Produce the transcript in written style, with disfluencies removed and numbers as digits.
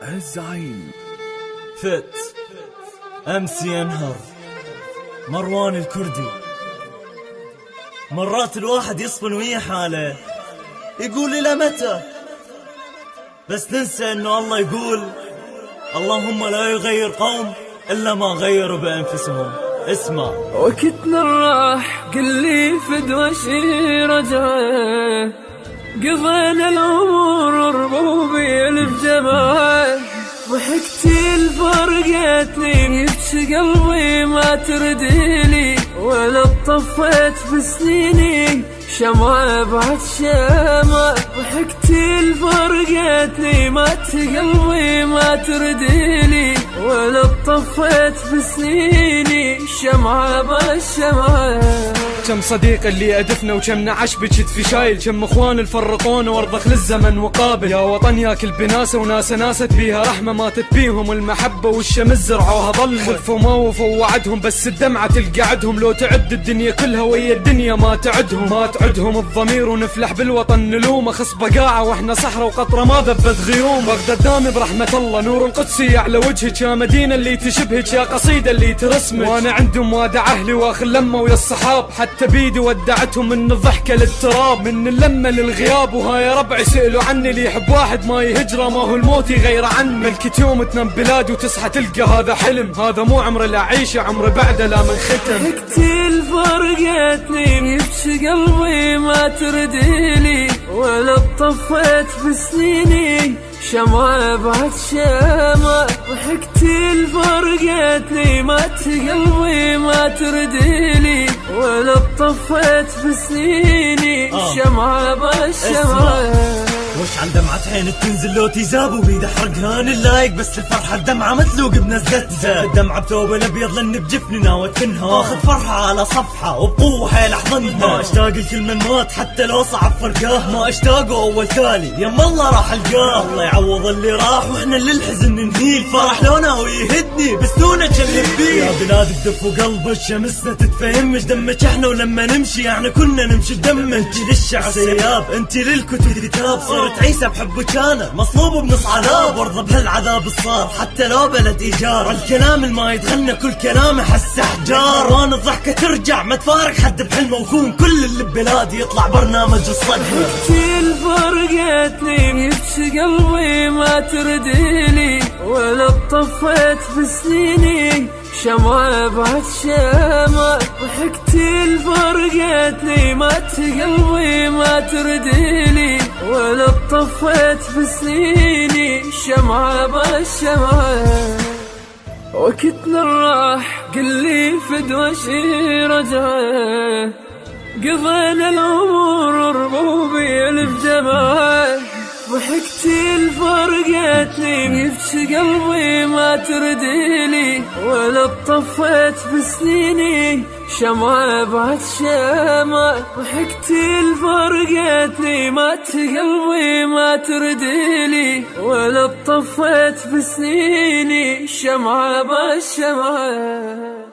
الزعيم فت أمس ينهر مروان الكردي. مرات الواحد يصفن ويا حاله يقول إلى متى، بس ننسى إنه الله يقول اللهم لا يغير قوم إلا ما غيروا بأنفسهم. اسمع. وقتنا راح قل لي فدوى شي رجعه، قضينا الأمور ربوبي الجماعة، ضحكتي الفرقتني يبكي قلبي ما ترديلي، ولا طفيت بسنيني شمعة بعد شمعة، ضحكتي الفرقتني مات قلبي ما ترديلي، ولا طفيت بسنيني شمعة بعد شمعة. كم صديق اللي أدفنا وكم نعش بكتفي شايل، كم اخوان الفرقونا وارضخ للزمن وقابل، يا وطن ياكل بناسه وناسه ناست بيها رحمة ماتت بيهم، والمحبة والشمس زرعوها ظل، خلفوا ما وفوا وعدهم بس الدمعة تلقعدهم، لو تعد الدنيا كلها ويا الدنيا ما تعدهم، ما تعدهم الضمير ونفلح بالوطن نلومه، خص بقاعة واحنا صحراء وقطرة ما ذبت غيوم، بغداد دامي برحمة الله نور القدسي على وجهك، يا مدينة اللي تشبهك، يا قصيدة اللي ترسمك، وانا عندهم وادع اهلي واخر لمة ويا الصحاب، حتى بيدي ودعتهم من الضحكة للتراب، من اللمة للغياب، وهاي ربعي سئلوا عني، اللي يحب واحد ما يهجره ما هو الموت يغير عني، ملكة يوم تنام بلاد وتصحى تلقى هذا حلم، هذا مو عمر اللي اعيشه عمر بعده لا من ختم. ضحكتي الفرقتني يبكي قلبي ما ترديلي، ولا طفيت بسنيني شمعة بعد شمعة، ضحكتي الفرقتني مات قلبي ما ترديلي، ولا طفيت بسنيني شمعة بعد شمعة. وش عن دمعة عين تنزل لو تيزاب وبيد حرقهان اللايق، بس الفرحة الدمعة متلوق بنزلتها، الدمعة بثوب الابيض لان بجفني ناوي تنها، اخذ فرحة على صفحة وبقوة حيل احضنها، ما اشتاق لكل من مات حتى لو صعب فرقاه، ما اشتاقه اول تالي يما الله راح القاه، الله يعوض اللي راح واحنا اللي الحزن ننهيه، الفرح لو ناوي يهدني بسنونه كلب بيه، يا بلاد بدف وقلب شمسنا تتفهمش دمك احنا، ولما نمشي يعني كنا نمشي بدمك، انتي للشعر سياب انتي للكتب كتاب، صرت عيسى بحبك انا مصلوب بنص عذاب، وارضى بهالعذاب الصار حتى لو بلد ايجار، الكلام الما يتغنى كل كلامه حس احجار، وانا الضحكه ترجع ما تفارق حد بحلمه، وكون كل اللي ببلادي يطلع برنامج الصدمه. ضحكتي الفرقتني يبكي قلبي ما ترديلي، ولا طفيت بسنيني شمعة بعد شمعة، ضحكتي الفرقتني مات قلبي ما ترديلي، ولا طفيت بسنيني شمعة بعد شمعة. وقتنا راح قل لي فدوى شي رجعه، قضينا الأمور ربوبي الجماعة، ضحكتي الفرقتني يبكي قلبي ما ترديلي، ولا طفيت بسنيني شمعة بعد شمعة، ضحكتي الفرقتني مات قلبي ما ترديلي، ولا طفيت بسنيني شمعة بعد شمعة.